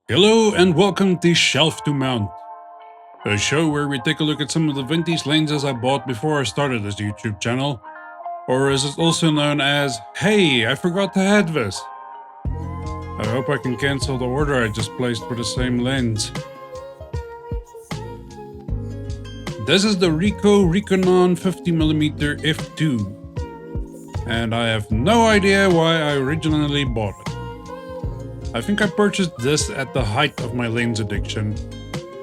Hello and welcome to Shelf to Mount, a show where we take a look at some of the vintage lenses I bought before I started this YouTube channel, or as it's also known as, hey, I forgot to have this. I hope I can cancel the order I just placed for the same lens. This is the Ricoh Rikenon 50mm f2, and I have no idea why I originally bought it. I think I purchased this at the height of my lens addiction,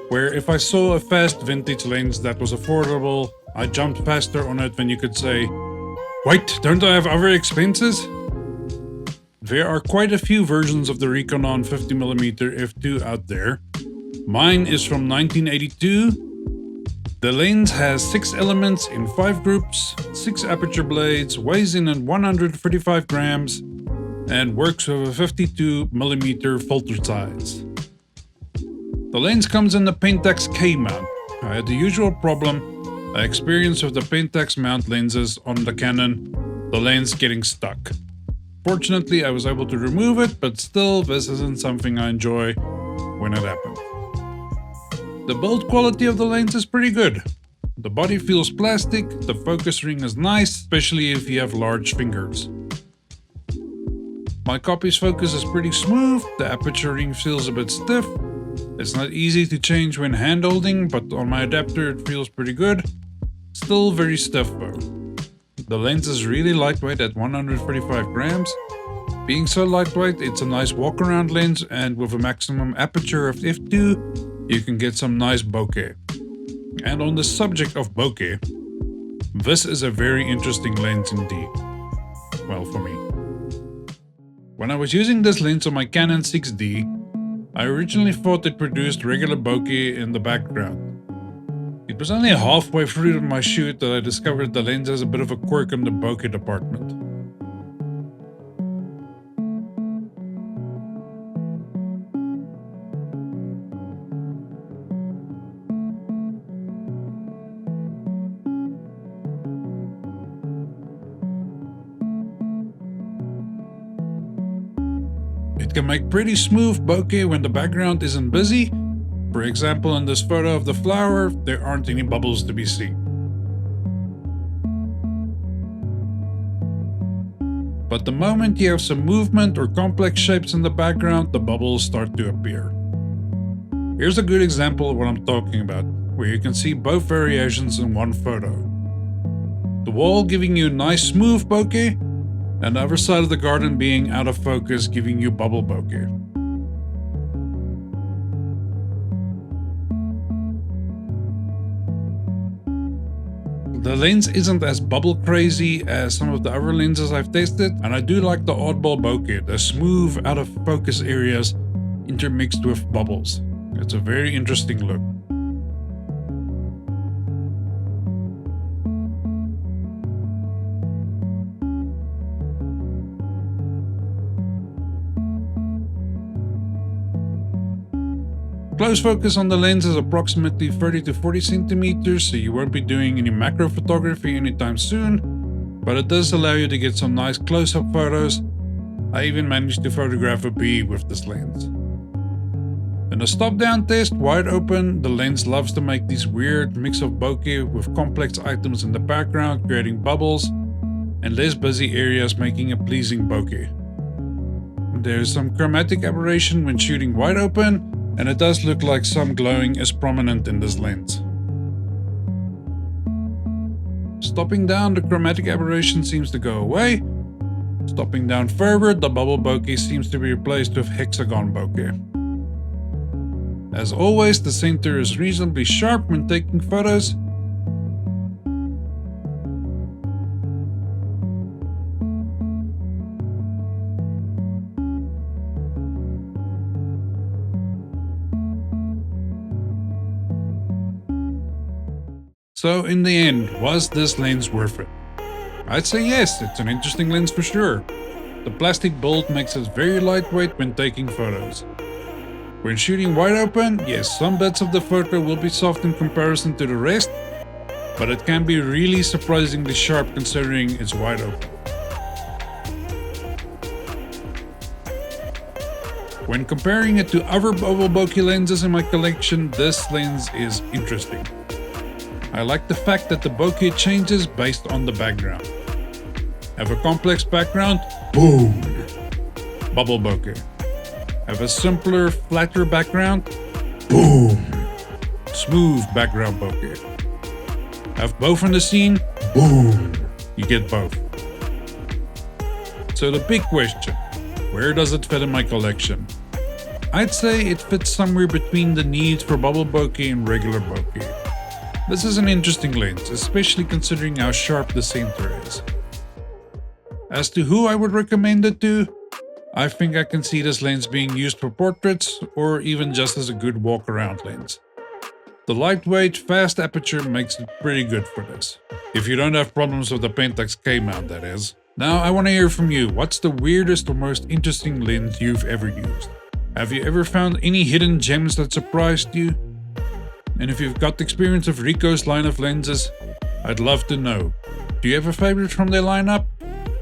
where if I saw a fast vintage lens that was affordable, I jumped faster on it than you could say, wait, don't I have other expenses? There are quite a few versions of the Rikenon 50mm f2 out there. Mine is from 1982. The lens has 6 elements in 5 groups, 6 aperture blades, weighs in at 135 grams, and works with a 52mm filter size. The lens comes in the Pentax K mount. I had the usual problem I experienced with the Pentax mount lenses on the Canon, the lens getting stuck. Fortunately, I was able to remove it, but still, this isn't something I enjoy when it happens. The build quality of the lens is pretty good. The body feels plastic, the focus ring is nice, especially if you have large fingers. My copy's focus is pretty smooth, the aperture ring feels a bit stiff. It's not easy to change when hand holding, but on my adapter it feels pretty good. Still very stiff though. The lens is really lightweight at 145 grams. Being so lightweight, it's a nice walk around lens, and with a maximum aperture of f2, you can get some nice bokeh. And on the subject of bokeh, this is a very interesting lens indeed. Well, for me. When I was using this lens on my Canon 6D, I originally thought it produced regular bokeh in the background. It was only halfway through my shoot that I discovered the lens has a bit of a quirk in the bokeh department. It can make pretty smooth bokeh when the background isn't busy. For example, in this photo of the flower, there aren't any bubbles to be seen. But the moment you have some movement or complex shapes in the background, the bubbles start to appear. Here's a good example of what I'm talking about, where you can see both variations in one photo. The wall giving you nice smooth bokeh, and the other side of the garden being out of focus, giving you bubble bokeh. The lens isn't as bubble crazy as some of the other lenses I've tested, and I do like the Oddball bokeh, the smooth out of focus areas intermixed with bubbles. It's a very interesting look. Close focus on the lens is approximately 30 to 40 centimeters, so you won't be doing any macro photography anytime soon, but it does allow you to get some nice close-up photos. I even managed to photograph a bee with this lens. In a stop-down test, wide open, the lens loves to make this weird mix of bokeh with complex items in the background, creating bubbles, and less busy areas, making a pleasing bokeh. There is some chromatic aberration when shooting wide open, and it does look like some glowing is prominent in this lens. Stopping down, the chromatic aberration seems to go away. Stopping down further, the bubble bokeh seems to be replaced with hexagon bokeh. As always, the center is reasonably sharp when taking photos. So in the end, was this lens worth it? I'd say yes, it's an interesting lens for sure. The plastic build makes it very lightweight when taking photos. When shooting wide open, yes, some bits of the photo will be soft in comparison to the rest, but it can be really surprisingly sharp considering it's wide open. When comparing it to other bubble bokeh lenses in my collection, this lens is interesting. I like the fact that the bokeh changes based on the background. Have a complex background? Boom! Bubble bokeh. Have a simpler, flatter background? Boom! Smooth background bokeh. Have both in the scene? Boom! You get both. So the big question, where does it fit in my collection? I'd say it fits somewhere between the needs for bubble bokeh and regular bokeh. This is an interesting lens, especially considering how sharp the center is. As to who I would recommend it to, I think I can see this lens being used for portraits or even just as a good walk-around lens. The lightweight, fast aperture makes it pretty good for this. If you don't have problems with the Pentax K mount, that is. Now I want to hear from you. What's the weirdest or most interesting lens you've ever used? Have you ever found any hidden gems that surprised you? And if you've got the experience of Ricoh's line of lenses, I'd love to know. Do you have a favorite from their lineup?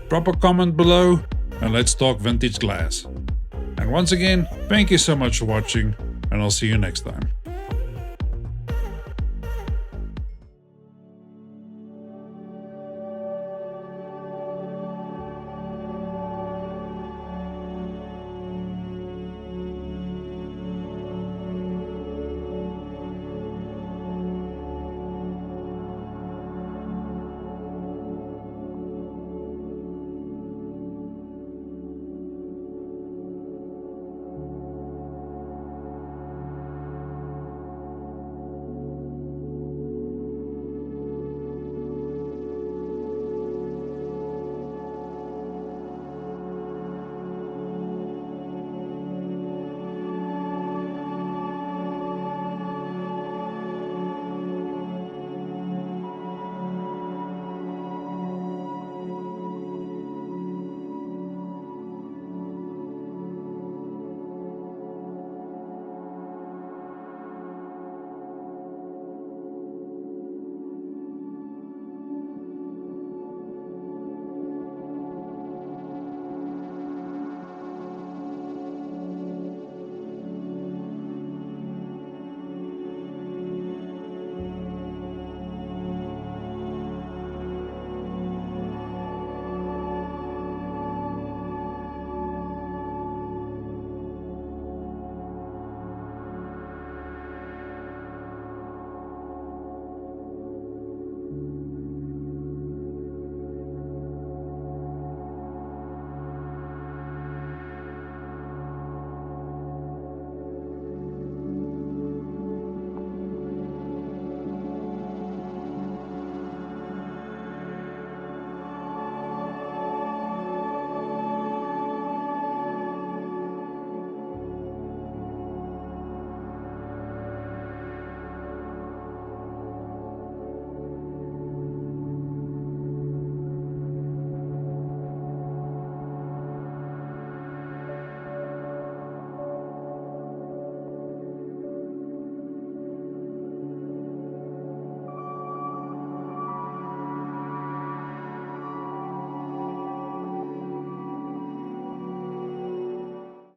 Drop a comment below and let's talk vintage glass. And once again, thank you so much for watching, and I'll see you next time.